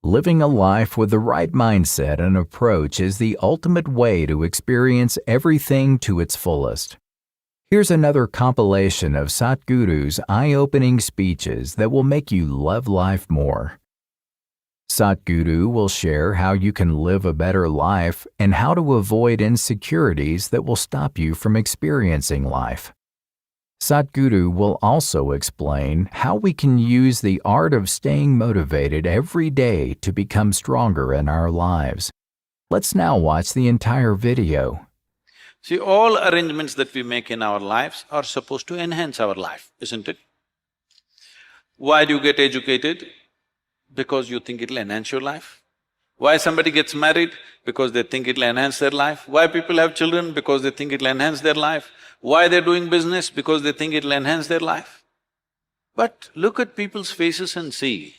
Living a life with the right mindset and approach is the ultimate way to experience everything to its fullest. Here's another compilation of Sadhguru's eye-opening speeches that will make you love life more. Sadhguru will share how you can live a better life and how to avoid insecurities that will stop you from experiencing life. Sadhguru will also explain how we can use the art of staying motivated every day to become stronger in our lives. Let's now watch the entire video. See, all arrangements that we make in our lives are supposed to enhance our life, isn't it? Why do you get educated? Because you think it'll enhance your life. Why somebody gets married? Because they think it'll enhance their life. Why people have children? Because they think it'll enhance their life. Why they're doing business? Because they think it'll enhance their life. But look at people's faces and see,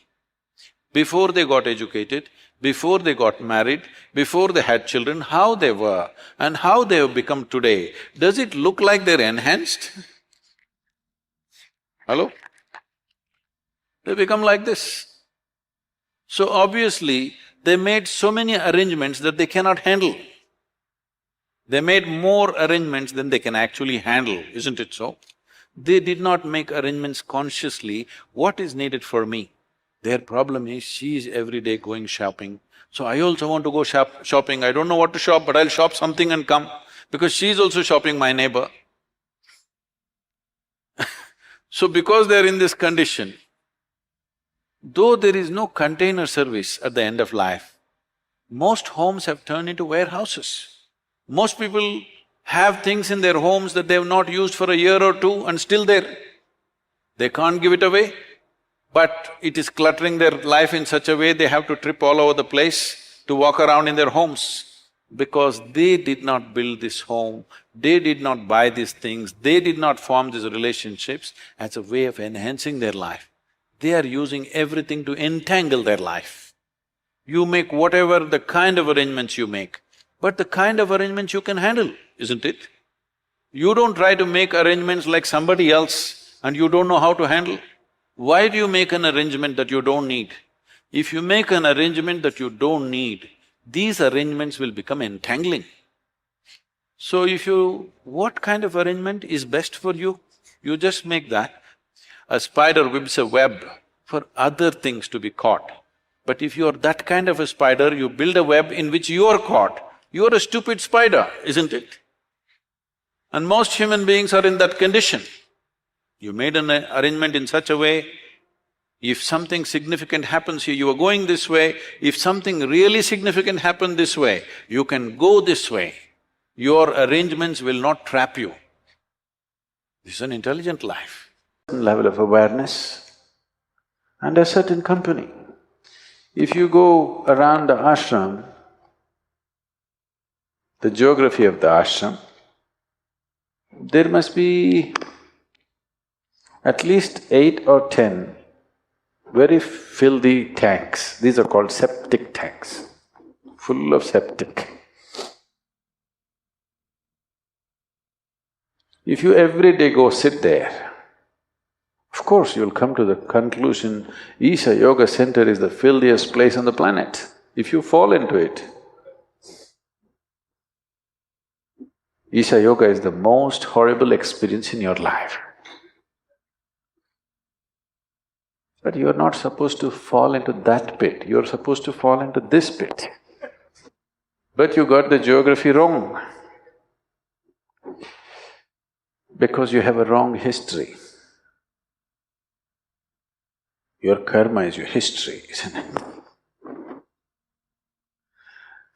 before they got educated, before they got married, before they had children, how they were and how they have become today. Does it look like they're enhanced? Hello? They become like this. So obviously, they made so many arrangements that they cannot handle. They made more arrangements than they can actually handle, isn't it so? They did not make arrangements consciously, what is needed for me? Their problem is, she is every day going shopping, so I also want to go shopping. I don't know what to shop, but I'll shop something and come, because she's also shopping, my neighbor. So because they're in this condition, though there is no container service at the end of life, most homes have turned into warehouses. Most people have things in their homes that they have not used for a year or two and still there. They can't give it away, but it is cluttering their life in such a way they have to trip all over the place to walk around in their homes. Because they did not build this home, they did not buy these things, they did not form these relationships as a way of enhancing their life. They are using everything to entangle their life. You make whatever the kind of arrangements you make, but the kind of arrangements you can handle, isn't it? You don't try to make arrangements like somebody else and you don't know how to handle. Why do you make an arrangement that you don't need? If you make an arrangement that you don't need, these arrangements will become entangling. So if you… what kind of arrangement is best for you? You just make that. A spider weaves a web for other things to be caught. But if you're that kind of a spider, you build a web in which you're caught, you're a stupid spider, isn't it? And most human beings are in that condition. You made an arrangement in such a way, if something significant happens here, you are going this way, if something really significant happened this way, you can go this way. Your arrangements will not trap you. This is an intelligent life. Level of awareness and a certain company. If you go around the ashram, the geography of the ashram, there must be at least 8 or 10 very filthy tanks. These are called septic tanks, full of septic. If you every day go sit there, of course you'll come to the conclusion, Isha Yoga Center is the filthiest place on the planet, if you fall into it. Isha Yoga is the most horrible experience in your life. But you're not supposed to fall into that pit, you're supposed to fall into this pit. But you got the geography wrong, because you have a wrong history. Your karma is your history, isn't it?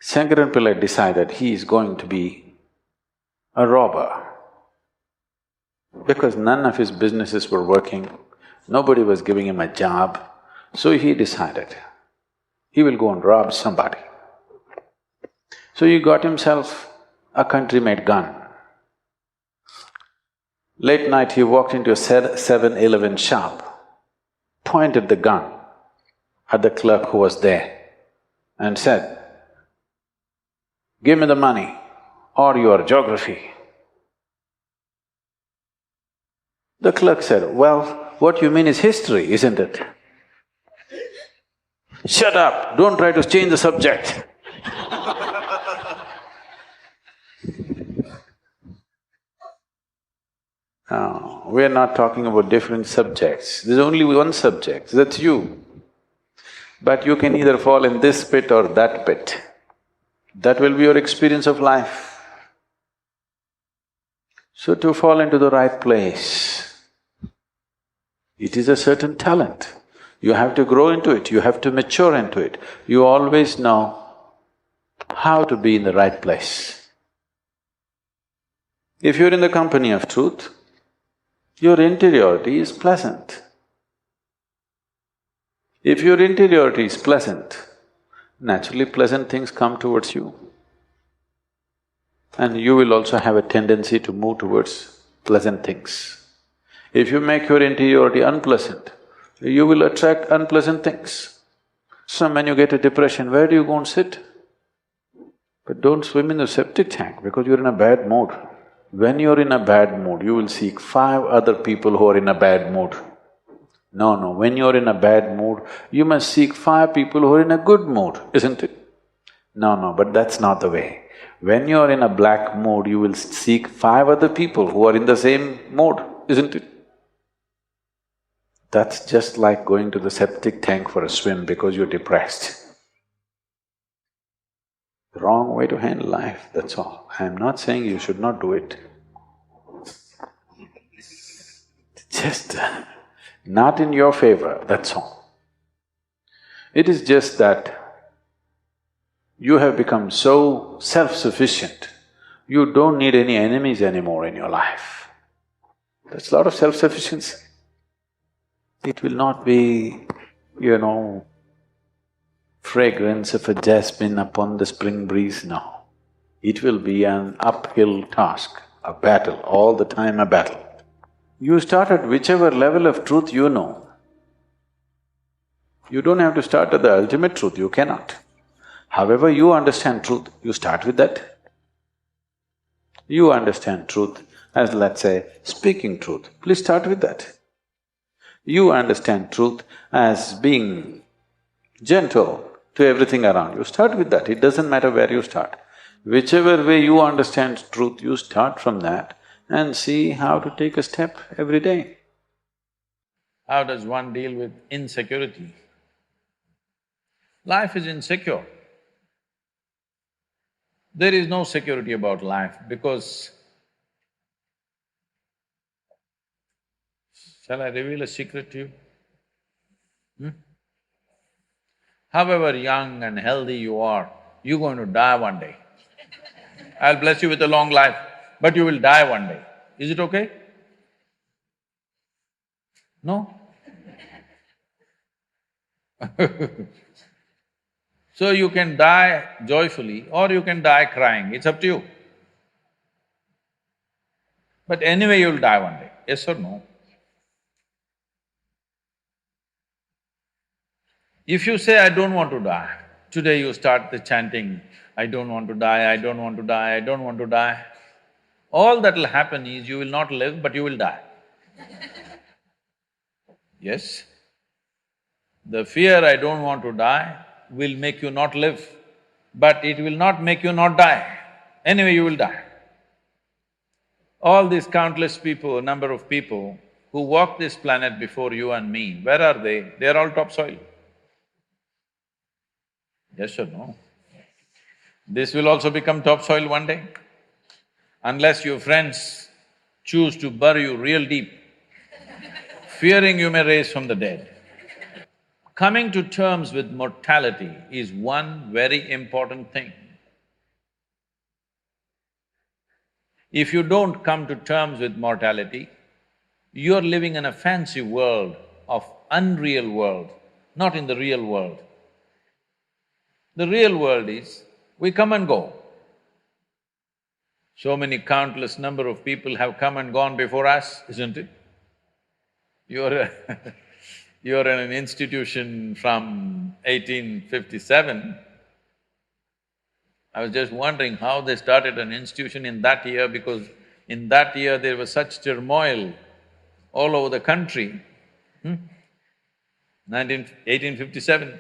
Shankaran Pillai decided he is going to be a robber. Because none of his businesses were working, nobody was giving him a job, so he decided he will go and rob somebody. So he got himself a country-made gun. Late night he walked into a 7-Eleven shop, pointed the gun at the clerk who was there and said, "Give me the money or your geography." The clerk said, "Well, what you mean is history, isn't it?" Shut up, don't try to change the subject. No, we're not talking about different subjects. There's only one subject, that's you. But you can either fall in this pit or that pit. That will be your experience of life. So to fall into the right place, it is a certain talent. You have to grow into it, you have to mature into it. You always know how to be in the right place. If you're in the company of truth, your interiority is pleasant. If your interiority is pleasant, naturally pleasant things come towards you. And you will also have a tendency to move towards pleasant things. If you make your interiority unpleasant, you will attract unpleasant things. So when you get a depression, where do you go and sit? But don't swim in the septic tank because you're in a bad mood. When you're in a bad mood, you will seek 5 other people who are in a bad mood. No, when you're in a bad mood, you must seek 5 people who are in a good mood, isn't it? No, but that's not the way. When you're in a black mood, you will seek 5 other people who are in the same mood, isn't it? That's just like going to the septic tank for a swim because you're depressed. Wrong way to handle life, that's all. I'm not saying you should not do it. Just not in your favor, that's all. It is just that you have become so self-sufficient, you don't need any enemies anymore in your life. That's a lot of self-sufficiency. It will not be, fragrance of a jasmine upon the spring breeze, no. It will be an uphill task, a battle, all the time a battle. You start at whichever level of truth you know. You don't have to start at the ultimate truth, you cannot. However you understand truth, you start with that. You understand truth as, let's say, speaking truth, please start with that. You understand truth as being gentle to everything around you, start with that, it doesn't matter where you start. Whichever way you understand truth, you start from that and see how to take a step every day. How does one deal with insecurity? Life is insecure. There is no security about life because… Shall I reveal a secret to you? However young and healthy you are, you're going to die one day. I'll bless you with a long life, but you will die one day. Is it okay? No? So you can die joyfully or you can die crying, it's up to you. But anyway you'll die one day, yes or no? If you say, I don't want to die, today you start the chanting, I don't want to die, I don't want to die, I don't want to die. All that'll happen is you will not live, but you will die. Yes? The fear, I don't want to die, will make you not live, but it will not make you not die. Anyway, you will die. All these countless people, number of people who walk this planet before you and me, where are they? They are all topsoil. Yes or no? This will also become topsoil one day. Unless your friends choose to bury you real deep, fearing you may rise from the dead. Coming to terms with mortality is one very important thing. If you don't come to terms with mortality, you're living in a fancy world of unreal world, not in the real world. The real world is, we come and go. So many countless number of people have come and gone before us, isn't it? You're you're in an institution from 1857. I was just wondering how they started an institution in that year because in that year there was such turmoil all over the country. 1857.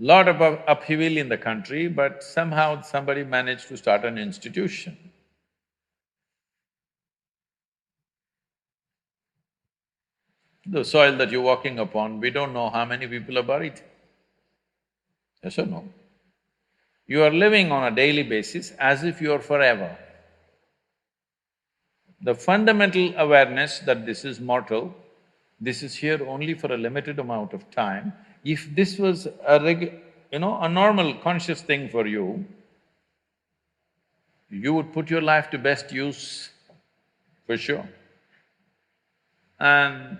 Lot of upheaval in the country, but somehow somebody managed to start an institution. The soil that you're walking upon, we don't know how many people are buried. Yes or no? You are living on a daily basis as if you are forever. The fundamental awareness that this is mortal, this is here only for a limited amount of time, if this was a normal conscious thing for you, you would put your life to best use, for sure. And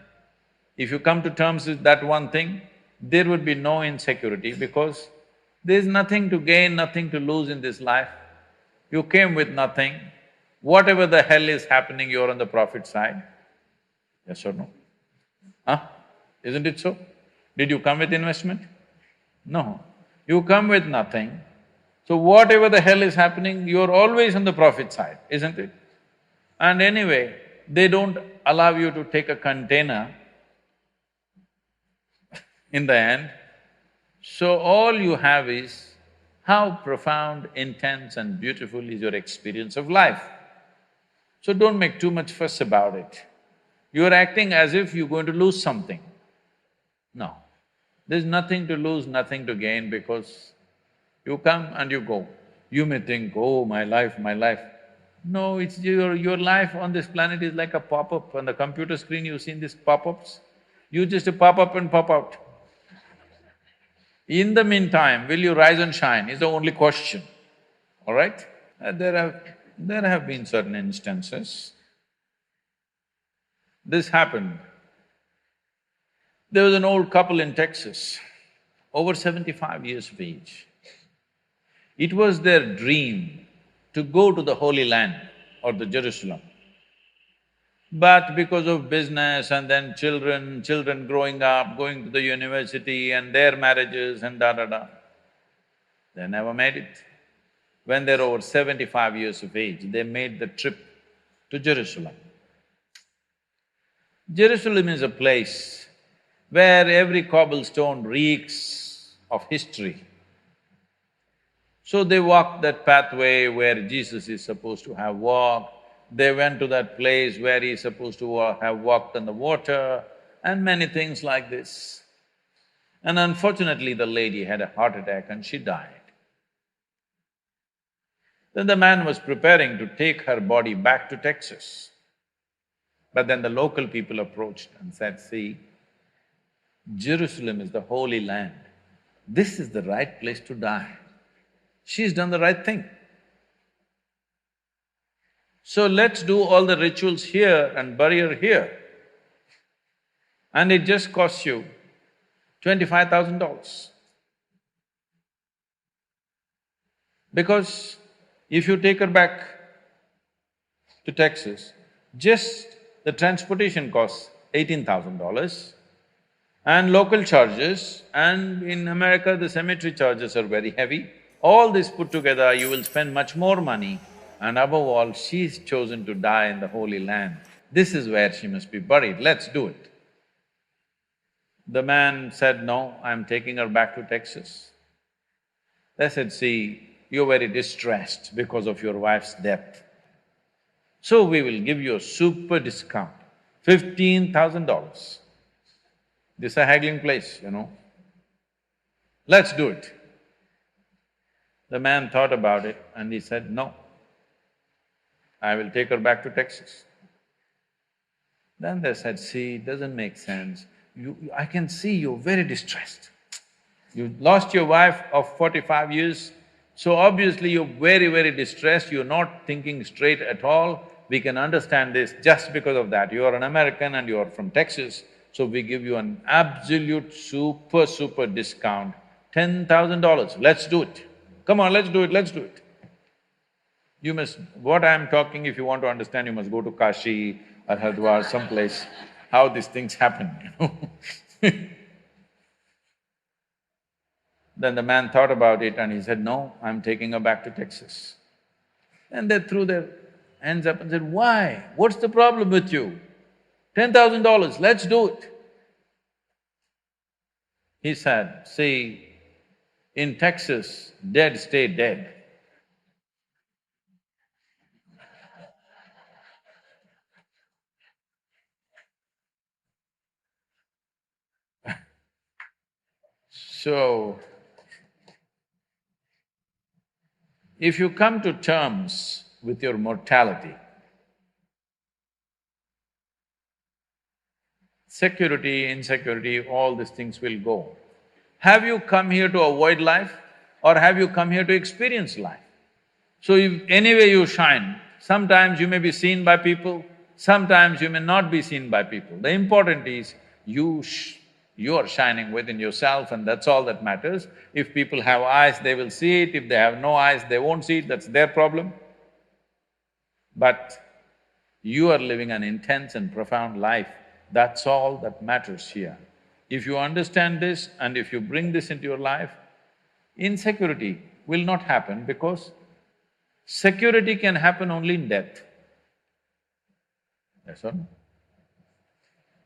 if you come to terms with that one thing, there would be no insecurity because there's nothing to gain, nothing to lose in this life. You came with nothing. Whatever the hell is happening, you're on the profit side. Yes or no? Huh? Isn't it so? Did you come with investment? No. You come with nothing. So whatever the hell is happening, you're always on the profit side, isn't it? And anyway, they don't allow you to take a container in the end. So all you have is how profound, intense and beautiful is your experience of life. So don't make too much fuss about it. You're acting as if you're going to lose something. No, there's nothing to lose, nothing to gain because you come and you go. You may think, oh, my life, my life. No, it's your life on this planet is like a pop-up. On the computer screen, you've seen these pop-ups? You just pop up and pop out. In the meantime, will you rise and shine is the only question, all right? There have been certain instances. This happened. There was an old couple in Texas, over 75 years of age. It was their dream to go to the Holy Land or the Jerusalem. But because of business and then children growing up, going to the university and their marriages and da-da-da, they never made it. When they're over 75 years of age, they made the trip to Jerusalem. Jerusalem is a place where every cobblestone reeks of history. So they walked that pathway where Jesus is supposed to have walked. They went to that place where he's supposed to have walked on the water and many things like this. And unfortunately, the lady had a heart attack and she died. Then the man was preparing to take her body back to Texas. But then the local people approached and said, see, Jerusalem is the Holy Land. This is the right place to die. She's done the right thing. So let's do all the rituals here and bury her here. And it just costs you $25,000. Because if you take her back to Texas, just the transportation costs $18,000 and local charges, and in America the cemetery charges are very heavy. All this put together, you will spend much more money, and above all, she's chosen to die in the Holy Land. This is where she must be buried, let's do it. The man said, no, I'm taking her back to Texas. They said, see, you're very distressed because of your wife's death. So we will give you a super discount, $15,000. This is a haggling place, you know. Let's do it. The man thought about it and he said, no, I will take her back to Texas. Then they said, see, it doesn't make sense. I can see you're very distressed. You lost your wife of 45 years, so obviously you're very, very distressed, you're not thinking straight at all. We can understand this just because of that. You are an American and you are from Texas, so we give you an absolute super discount, $10,000. Let's do it. Come on, let's do it, let's do it. You must… what I'm talking, if you want to understand, you must go to Kashi or Hardwar, someplace, how these things happen, you know. Then the man thought about it and he said, no, I'm taking her back to Texas. And they threw their hands up and said, why? What's the problem with you? $10,000, let's do it. He said, see, In Texas, dead stay dead. So, if you come to terms with your mortality, security, insecurity, all these things will go. Have you come here to avoid life or have you come here to experience life? So if anyway you shine, sometimes you may be seen by people, sometimes you may not be seen by people. The important is you are shining within yourself and that's all that matters. If people have eyes, they will see it, if they have no eyes, they won't see it, that's their problem. But you are living an intense and profound life, that's all that matters here. If you understand this and if you bring this into your life, insecurity will not happen because security can happen only in death. Yes or no?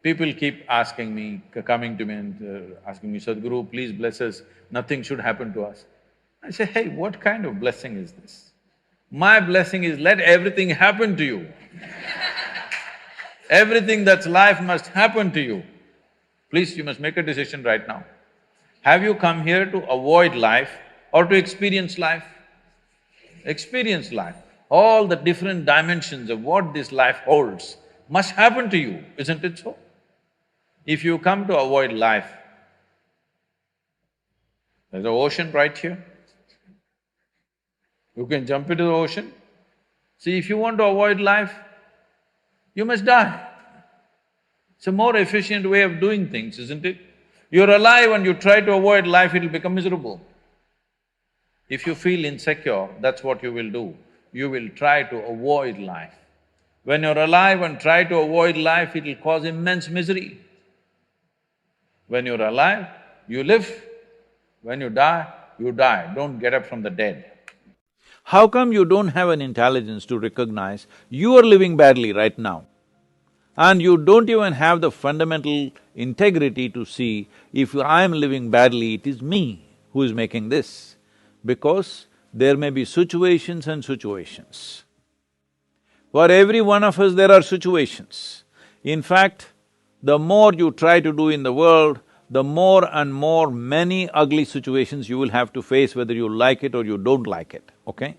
People keep asking me, coming to me and asking me, Sadhguru, please bless us, nothing should happen to us. I say, hey, what kind of blessing is this? My blessing is let everything happen to you. Everything that's life must happen to you. Please, you must make a decision right now. Have you come here to avoid life or to experience life? Experience life. All the different dimensions of what this life holds must happen to you, isn't it so? If you come to avoid life, there's an ocean right here. You can jump into the ocean. See, if you want to avoid life, you must die. It's a more efficient way of doing things, isn't it? You're alive and you try to avoid life, it'll become miserable. If you feel insecure, that's what you will do. You will try to avoid life. When you're alive and try to avoid life, it'll cause immense misery. When you're alive, you live. When you die, don't get up from the dead. How come you don't have an intelligence to recognize you are living badly right now? And you don't even have the fundamental integrity to see if I am living badly, it is me who is making this. Because there may be situations and situations. For every one of us there are situations. In fact, the more you try to do in the world, the more and more many ugly situations you will have to face whether you like it or you don't like it, okay?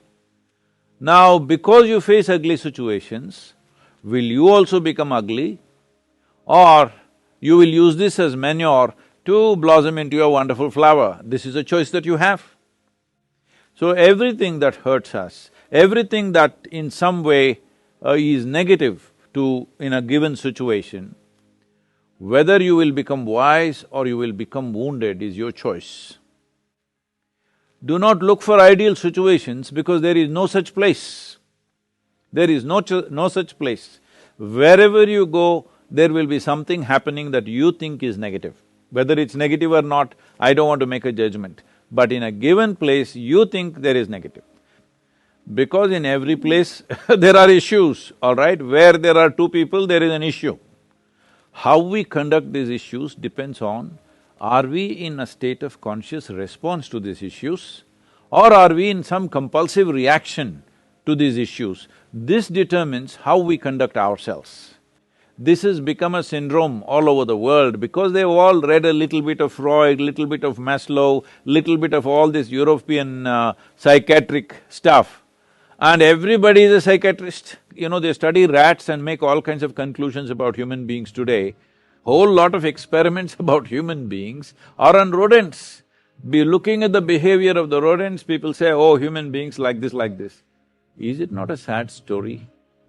Now, because you face ugly situations, will you also become ugly? Or you will use this as manure to blossom into a wonderful flower? This is a choice that you have. So everything that hurts us, everything that in some way is negative in a given situation, whether you will become wise or you will become wounded is your choice. Do not look for ideal situations because there is no such place. There is no such place. Wherever you go, there will be something happening that you think is negative. Whether it's negative or not, I don't want to make a judgment. But in a given place, you think there is negative. Because in every place there are issues, all right? Where there are two people, there is an issue. How we conduct these issues depends on, are we in a state of conscious response to these issues or are we in some compulsive reaction to these issues? This determines how we conduct ourselves. This has become a syndrome all over the world because they've all read a little bit of Freud, little bit of Maslow, little bit of all this European psychiatric stuff. And everybody is a psychiatrist. You know, they study rats and make all kinds of conclusions about human beings today. Whole lot of experiments about human beings are on rodents. Be looking at the behavior of the rodents, people say, oh, human beings like this, like this. Is it not a sad story?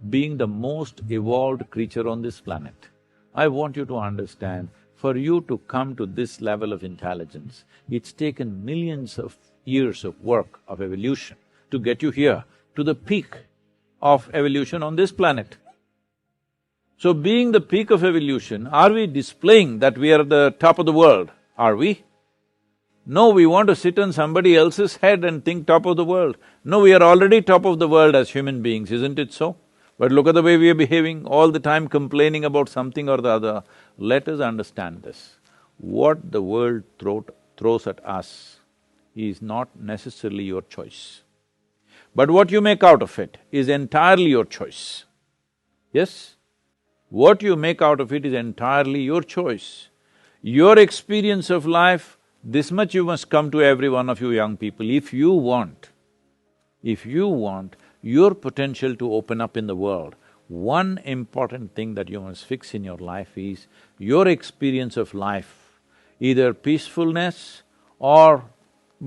Being the most evolved creature on this planet, I want you to understand, for you to come to this level of intelligence, it's taken millions of years of work, of evolution, to get you here, to the peak of evolution on this planet. So being the peak of evolution, are we displaying that we are the top of the world? Are we? No, we want to sit on somebody else's head and think top of the world. No, we are already top of the world as human beings, isn't it so? But look at the way we are behaving, all the time complaining about something or the other. Let us understand this. What the world throws at us is not necessarily your choice. But what you make out of it is entirely your choice. Yes? What you make out of it is entirely your choice. Your experience of life, this much you must come to every one of you young people, if you want your potential to open up in the world, one important thing that you must fix in your life is your experience of life, either peacefulness or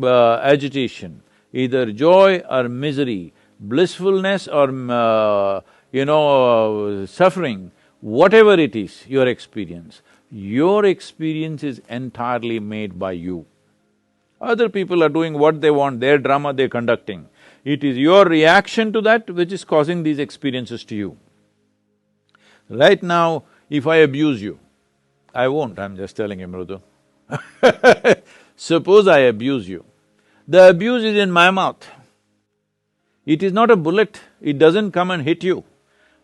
agitation, either joy or misery, blissfulness or suffering, whatever it is, your experience is entirely made by you. Other people are doing what they want, their drama they're conducting. It is your reaction to that which is causing these experiences to you. Right now, if I abuse you, I won't, I'm just telling you, Mrudu. Suppose I abuse you, the abuse is in my mouth. It is not a bullet, it doesn't come and hit you,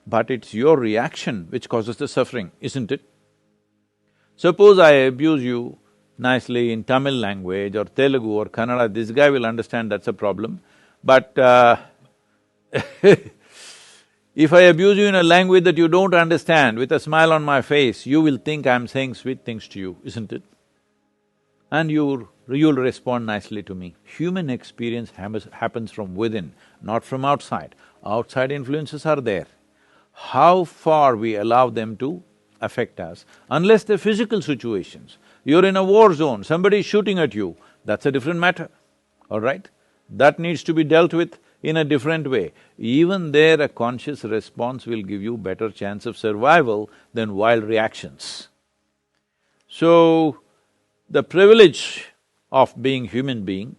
but it's your reaction which causes the suffering, isn't it? Suppose I abuse you nicely in Tamil language or Telugu or Kannada, this guy will understand that's a problem. But if I abuse you in a language that you don't understand, with a smile on my face, you will think I'm saying sweet things to you, isn't it? And you'll respond nicely to me. Human experience happens from within, not from outside. Outside influences are there. How far we allow them to affect us, unless they're physical situations. You're in a war zone, somebody is shooting at you, that's a different matter, all right? That needs to be dealt with in a different way. Even there, a conscious response will give you better chance of survival than wild reactions. So, the privilege of being human being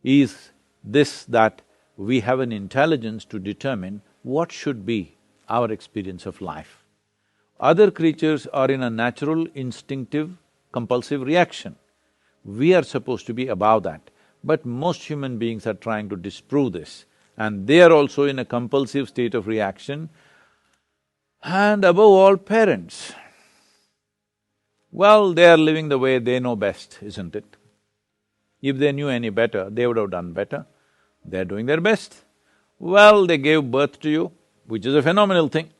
is this, that we have an intelligence to determine what should be our experience of life. Other creatures are in a natural, instinctive, compulsive reaction. We are supposed to be above that. But most human beings are trying to disprove this, and they are also in a compulsive state of reaction. And above all, parents. Well, they are living the way they know best, isn't it? If they knew any better, they would have done better. They're doing their best. Well, they gave birth to you, which is a phenomenal thing.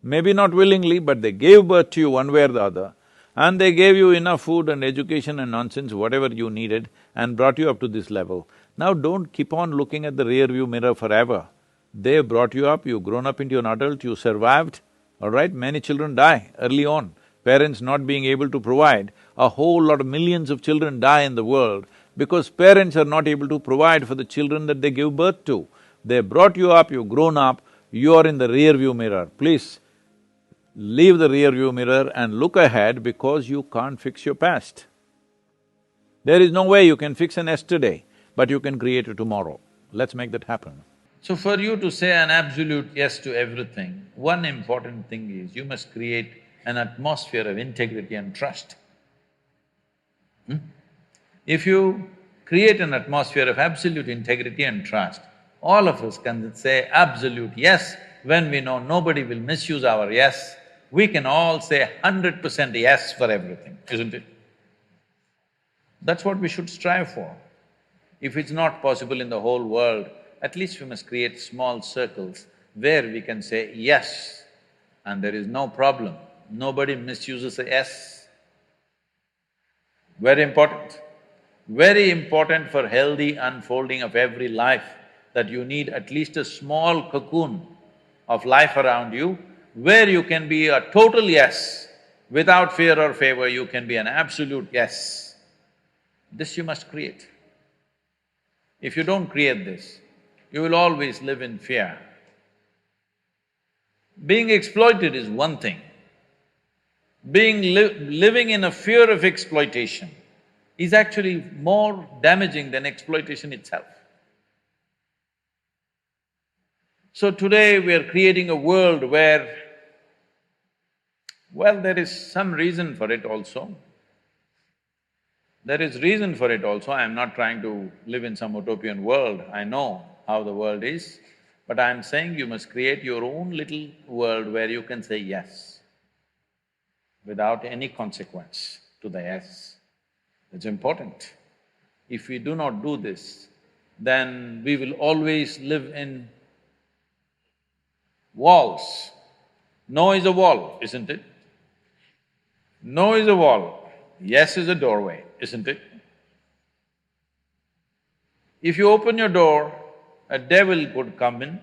Maybe not willingly, but they gave birth to you one way or the other, and they gave you enough food and education and nonsense, whatever you needed, and brought you up to this level. Now don't keep on looking at the rear view mirror forever. They brought you up, you've grown up into an adult, you survived, all right? Many children die early on, parents not being able to provide. A whole lot of millions of children die in the world because parents are not able to provide for the children that they give birth to. They brought you up, you've grown up, you are in the rear view mirror. Please, leave the rear view mirror and look ahead because you can't fix your past. There is no way you can fix an yesterday, but you can create a tomorrow. Let's make that happen. So for you to say an absolute yes to everything, one important thing is you must create an atmosphere of integrity and trust. If you create an atmosphere of absolute integrity and trust, all of us can say absolute yes when we know nobody will misuse our yes. We can all say 100% yes for everything, isn't it? That's what we should strive for. If it's not possible in the whole world, at least we must create small circles where we can say yes, and there is no problem. Nobody misuses a yes. Very important. Very important for healthy unfolding of every life, that you need at least a small cocoon of life around you where you can be a total yes. Without fear or favor, you can be an absolute yes. This you must create. If you don't create this, you will always live in fear. Being exploited is one thing. Living in a fear of exploitation is actually more damaging than exploitation itself. So today we are creating a world where, well, there is some reason for it also. There is reason for it also. I'm not trying to live in some utopian world, I know how the world is, but I'm saying you must create your own little world where you can say yes without any consequence to the yes. It's important. If we do not do this, then we will always live in walls. No is a wall, isn't it? No is a wall, yes is a doorway, isn't it? If you open your door, a devil could come in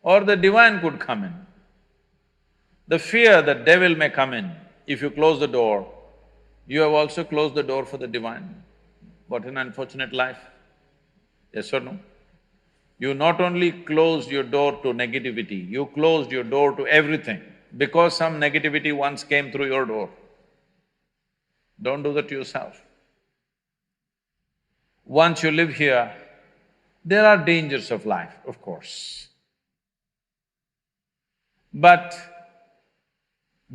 or the divine could come in. The fear that devil may come in, if you close the door, you have also closed the door for the divine. What an unfortunate life, yes or no? You not only closed your door to negativity, you closed your door to everything because some negativity once came through your door. Don't do that to yourself. Once you live here, there are dangers of life, of course. But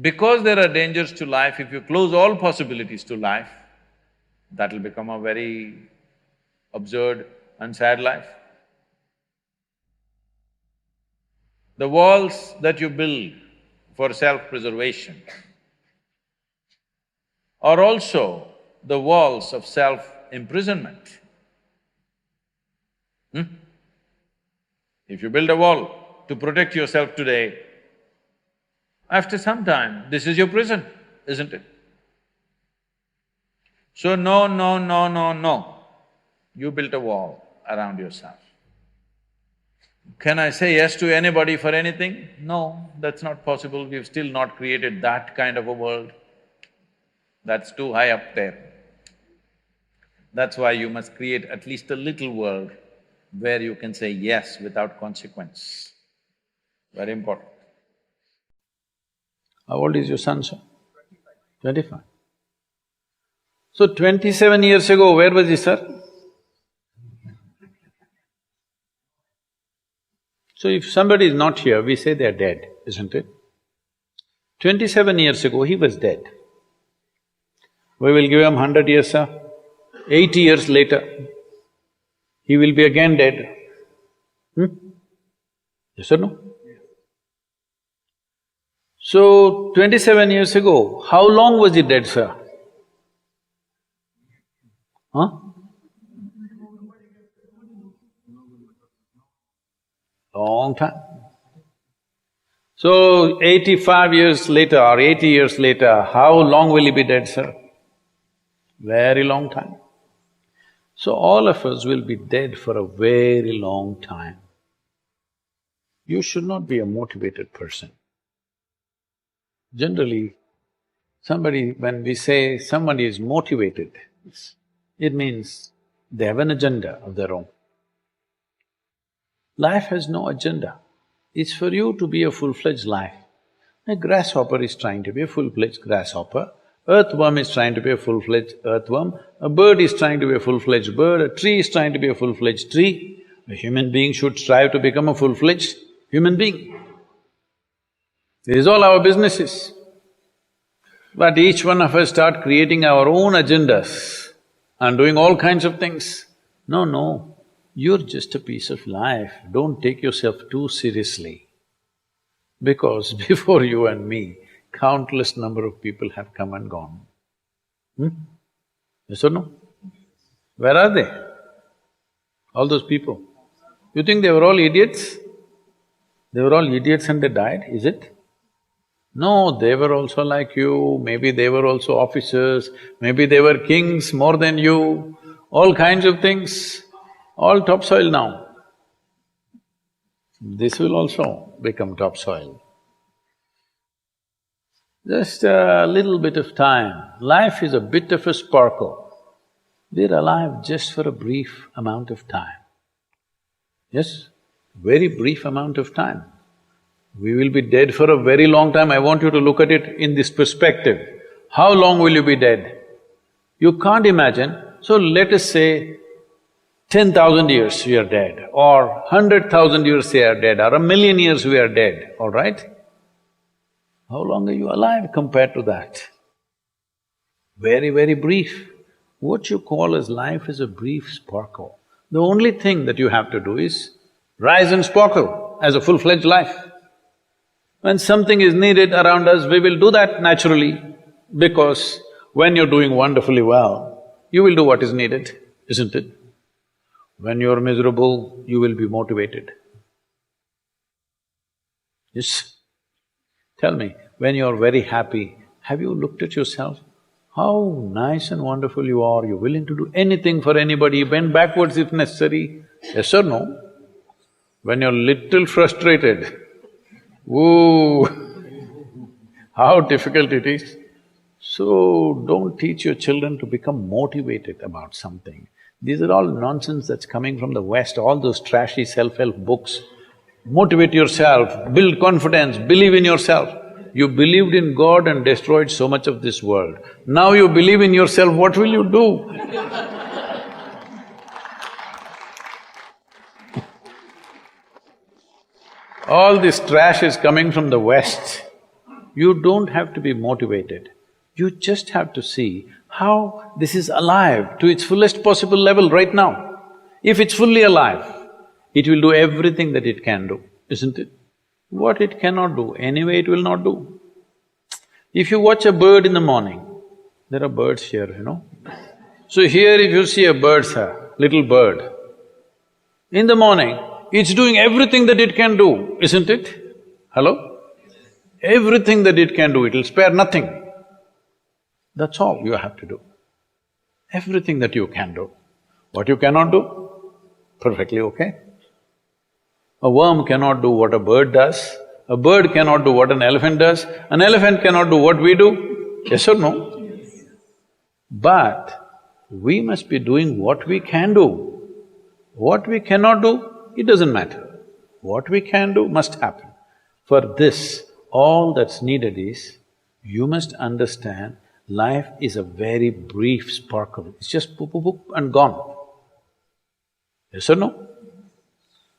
because there are dangers to life, if you close all possibilities to life, that will become a very absurd and sad life. The walls that you build for self-preservation are also the walls of self-imprisonment. If you build a wall to protect yourself today, after some time, this is your prison, isn't it? So no, no, no, no, no. You built a wall around yourself. Can I say yes to anybody for anything? No, that's not possible. We've still not created that kind of a world. That's too high up there. That's why you must create at least a little world where you can say yes without consequence. Very important. How old is your son, sir? 25. So 27 years ago, where was he, sir? So if somebody is not here, we say they're dead, isn't it? 27 years ago, he was dead. We will give him 100 years, sir. 80 years later, he will be again dead. Yes or no? So, 27 years ago, how long was he dead, sir? Huh? Long time. So, 85 years later or 80 years later, how long will he be dead, sir? Very long time. So, all of us will be dead for a very long time. You should not be a motivated person. Generally, when we say somebody is motivated, it means they have an agenda of their own. Life has no agenda. It's for you to be a full-fledged life. A grasshopper is trying to be a full-fledged grasshopper, earthworm is trying to be a full-fledged earthworm, a bird is trying to be a full-fledged bird, a tree is trying to be a full-fledged tree. A human being should strive to become a full-fledged human being. This is all our businesses. But each one of us start creating our own agendas and doing all kinds of things. No, no, you're just a piece of life, don't take yourself too seriously. Because before you and me, countless number of people have come and gone. Yes or no? Where are they? All those people. You think they were all idiots? They were all idiots and they died, is it? No, they were also like you, maybe they were also officers, maybe they were kings more than you, all kinds of things, all topsoil now. This will also become topsoil. Just a little bit of time. Life is a bit of a sparkle. We're alive just for a brief amount of time. Yes, very brief amount of time. We will be dead for a very long time. I want you to look at it in this perspective. How long will you be dead? You can't imagine. So let us say 10,000 years we are dead, or 100,000 years we are dead, or 1,000,000 years we are dead, all right? How long are you alive compared to that? Very, very brief. What you call as life is a brief sparkle. The only thing that you have to do is rise and sparkle as a full-fledged life. When something is needed around us, we will do that naturally, because when you're doing wonderfully well, you will do what is needed, isn't it? When you're miserable, you will be motivated. Yes. Tell me, when you're very happy, have you looked at yourself? How nice and wonderful you are, you're willing to do anything for anybody, bend backwards if necessary. Yes or no? When you're little frustrated, woo, how difficult it is. So, don't teach your children to become motivated about something. These are all nonsense that's coming from the West, all those trashy self-help books. Motivate yourself, build confidence, believe in yourself. You believed in God and destroyed so much of this world. Now you believe in yourself, what will you do? All this trash is coming from the West. You don't have to be motivated. You just have to see how this is alive to its fullest possible level right now. If it's fully alive, it will do everything that it can do, isn't it? What it cannot do, anyway it will not do. If you watch a bird in the morning, there are birds here, you know. So here if you see a bird's little bird, in the morning, it's doing everything that it can do, isn't it? Hello? Everything that it can do, it'll spare nothing. That's all you have to do. Everything that you can do. What you cannot do, perfectly okay. A worm cannot do what a bird does, a bird cannot do what an elephant does, an elephant cannot do what we do, yes or no? But we must be doing what we can do. What we cannot do, it doesn't matter. What we can do must happen. For this, all that's needed is, you must understand life is a very brief sparkle, it's just poop, poop, poop and gone. Yes or no?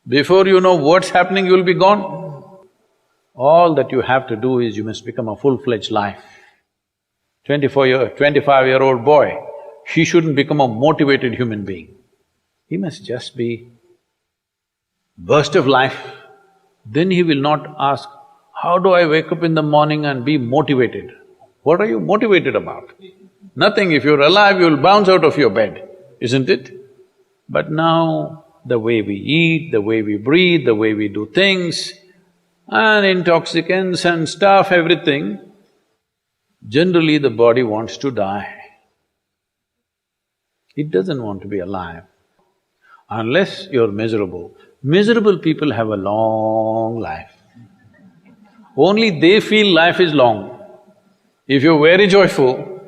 Before you know what's happening, you'll be gone. All that you have to do is you must become a full-fledged life. 25-year-old boy, he shouldn't become a motivated human being. He must just be burst of life. Then he will not ask, how do I wake up in the morning and be motivated? What are you motivated about? Nothing. If you're alive, you'll bounce out of your bed, isn't it? But now, the way we eat, the way we breathe, the way we do things, and intoxicants and stuff, everything, generally the body wants to die. It doesn't want to be alive. Unless you're miserable. Miserable people have a long life. Only they feel life is long. If you're very joyful,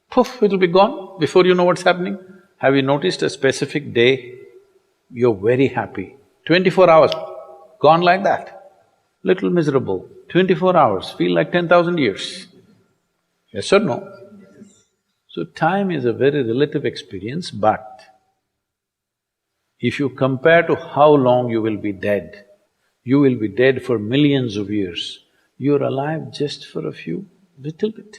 poof, it'll be gone before you know what's happening. Have you noticed a specific day, you're very happy, 24 hours, gone like that. Little miserable, 24 hours, feel like 10,000 years. Yes or no? So time is a very relative experience, but if you compare to how long you will be dead, you will be dead for millions of years. You're alive just for a few, little bit.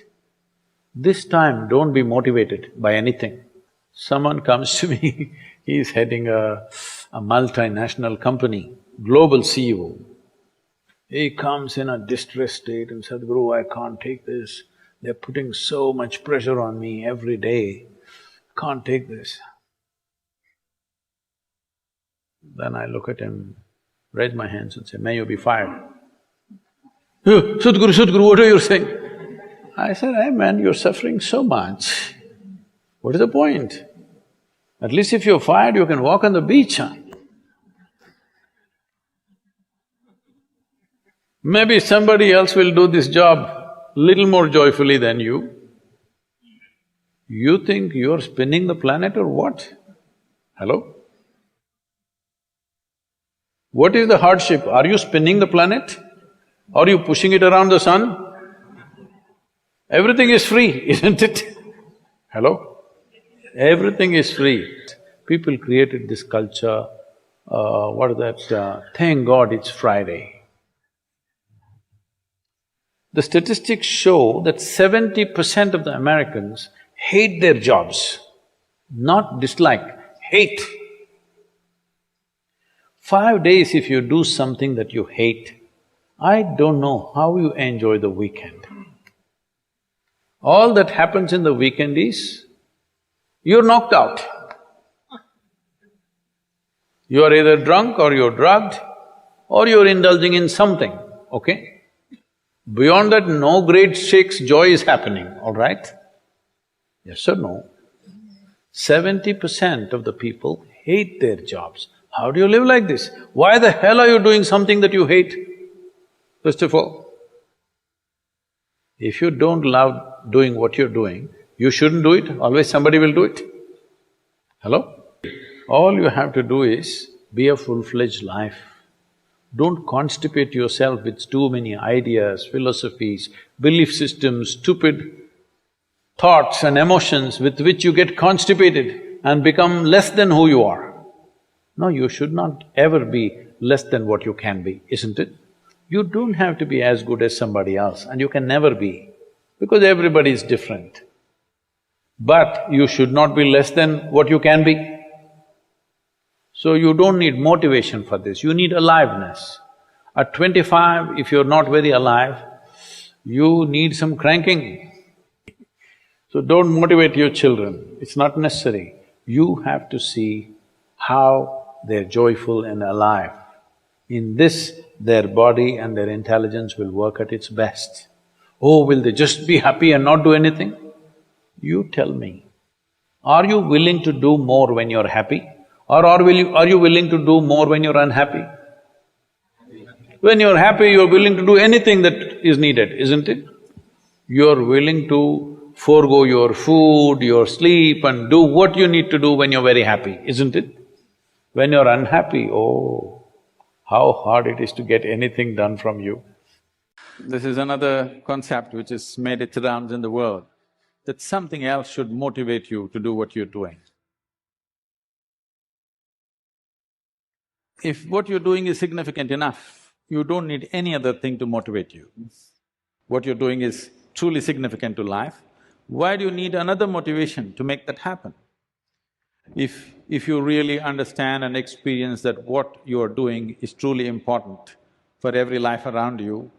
This time, don't be motivated by anything. Someone comes to me, he's heading a multinational company, global CEO. He comes in a distressed state and said, Sadhguru, I can't take this. They're putting so much pressure on me every day, can't take this. Then I look at him, raise my hands and say, may you be fired. Sadhguru, Sadhguru, what are you saying? I said, hey man, you're suffering so much. What is the point? At least if you're fired, you can walk on the beach, huh? Maybe somebody else will do this job little more joyfully than you. You think you're spinning the planet or what? Hello? What is the hardship? Are you spinning the planet? Are you pushing it around the sun? Everything is free, isn't it? Hello? Everything is free. People created this culture, what is that, thank God it's Friday. The statistics show that 70% of the Americans hate their jobs, not dislike, hate. 5 days if you do something that you hate, I don't know how you enjoy the weekend. All that happens in the weekend is, you're knocked out. You are either drunk or you're drugged or you're indulging in something, okay? Beyond that, no great shakes joy is happening, all right? Yes or no? 70% of the people hate their jobs. How do you live like this? Why the hell are you doing something that you hate? First of all, if you don't love doing what you're doing, you shouldn't do it, always somebody will do it. Hello? All you have to do is be a full-fledged life. Don't constipate yourself with too many ideas, philosophies, belief systems, stupid thoughts and emotions with which you get constipated and become less than who you are. No, you should not ever be less than what you can be, isn't it? You don't have to be as good as somebody else and you can never be, because everybody is different. But you should not be less than what you can be. So you don't need motivation for this, you need aliveness. At 25, if you're not very alive, you need some cranking. So don't motivate your children, it's not necessary. You have to see how they're joyful and alive. In this, their body and their intelligence will work at its best. Oh, will they just be happy and not do anything? You tell me, are you willing to do more when you're happy? Or are you willing to do more when you're unhappy? When you're happy, you're willing to do anything that is needed, isn't it? You're willing to forego your food, your sleep and do what you need to do when you're very happy, isn't it? When you're unhappy, oh, how hard it is to get anything done from you. This is another concept which has made its rounds in the world, that something else should motivate you to do what you're doing. If what you're doing is significant enough, you don't need any other thing to motivate you. What you're doing is truly significant to life, why do you need another motivation to make that happen? If you really understand and experience that what you're doing is truly important for every life around you,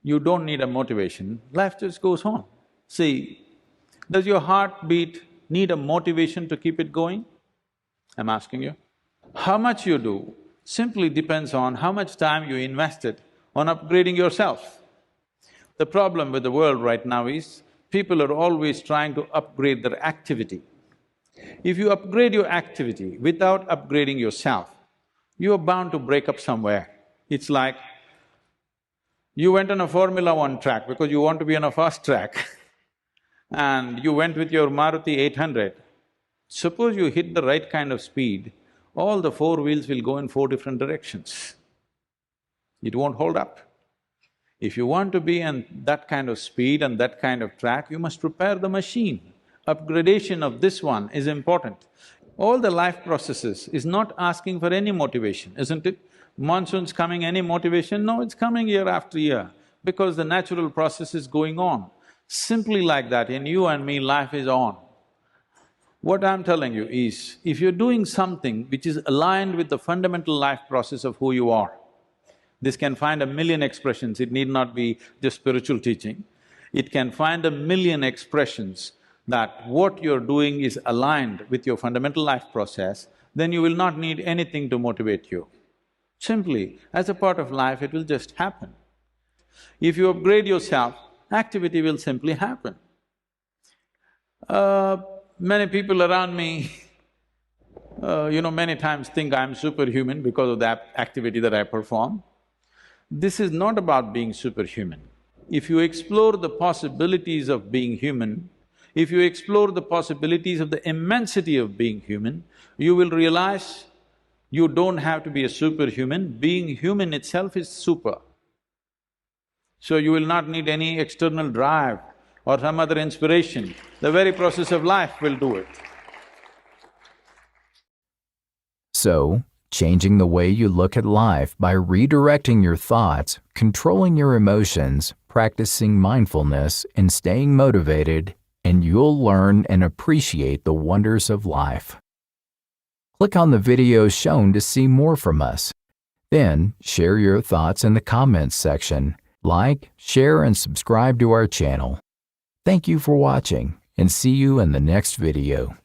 you don't need a motivation, life just goes on. See, does your heartbeat need a motivation to keep it going? I'm asking you. How much you do simply depends on how much time you invested on upgrading yourself. The problem with the world right now is, people are always trying to upgrade their activity. If you upgrade your activity without upgrading yourself, you are bound to break up somewhere. It's like, you went on a Formula 1 track because you want to be on a fast track and you went with your Maruti 800. Suppose you hit the right kind of speed, all the four wheels will go in four different directions. It won't hold up. If you want to be in that kind of speed and that kind of track, you must prepare the machine. Upgradation of this one is important. All the life processes is not asking for any motivation, isn't it? Monsoon's coming, any motivation? No, it's coming year after year, because the natural process is going on. Simply like that, in you and me, life is on. What I'm telling you is, if you're doing something which is aligned with the fundamental life process of who you are, this can find a million expressions, it need not be just spiritual teaching. It can find a million expressions that what you're doing is aligned with your fundamental life process, then you will not need anything to motivate you. Simply, as a part of life, it will just happen. If you upgrade yourself, activity will simply happen. Many people around me, many times think I'm superhuman because of the activity that I perform. This is not about being superhuman. If you explore the possibilities of being human, if you explore the possibilities of the immensity of being human, you will realize you don't have to be a superhuman, being human itself is super. So you will not need any external drive or some other inspiration, the very process of life will do it. So, changing the way you look at life by redirecting your thoughts, controlling your emotions, practicing mindfulness, and staying motivated, and you'll learn and appreciate the wonders of life. Click on the videos shown to see more from us. Then, share your thoughts in the comments section. Like, share, and subscribe to our channel. Thank you for watching, and see you in the next video.